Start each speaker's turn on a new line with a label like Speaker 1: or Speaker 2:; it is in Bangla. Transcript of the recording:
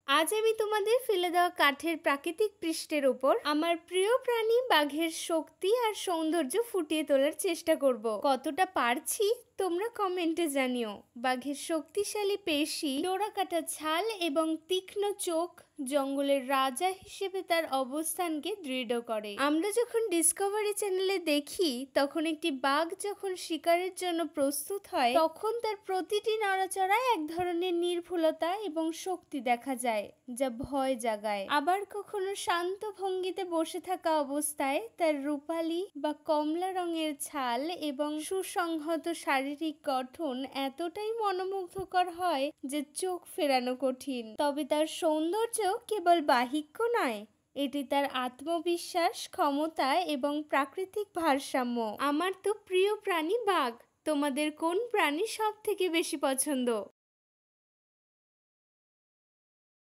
Speaker 1: আজ আমি তোমাদের ফেলে দেওয়া কাঠের প্রাকৃতিক পৃষ্ঠের ওপর আমার প্রিয় প্রাণী বাঘের শক্তি আর সৌন্দর্য ফুটিয়ে তোলার চেষ্টা করব। কতটা পারছি তোমরা কমেন্টে জানিও। বাঘের শক্তিশালী পেশি, ডোরাকাটা ছাল এবং তীক্ষ্ণ চোখ জঙ্গলের রাজা হিসেবে তার অবস্থানকে দৃঢ় করে। আমরা যখন ডিসকভারি চ্যানেলে দেখি তখন একটি বাঘ যখন শিকারের জন্য প্রস্তুত হয় তখন তার প্রতিটি নড়াচড়ায় এক ধরনের নির্ভুলতা এবং শক্তি দেখা যায় যা ভয় জাগায়। আবার কখনো শান্ত ভঙ্গিতে বসে থাকা অবস্থায় তার রূপালী বা কমলা রঙের ছাল এবং সুসংহত শারীরিক গঠন এতটাই মনোমুগ্ধকর হয় যে চোখ ফেরানো কঠিন। তবে তার সৌন্দর্য কেবল বাহ্যিক নয়, এটি তার আত্মবিশ্বাস, ক্ষমতা এবং প্রাকৃতিক ভারসাম্য। আমার তো প্রিয় প্রাণী বাঘ। তোমাদের কোন প্রাণী সব থেকে বেশি পছন্দ?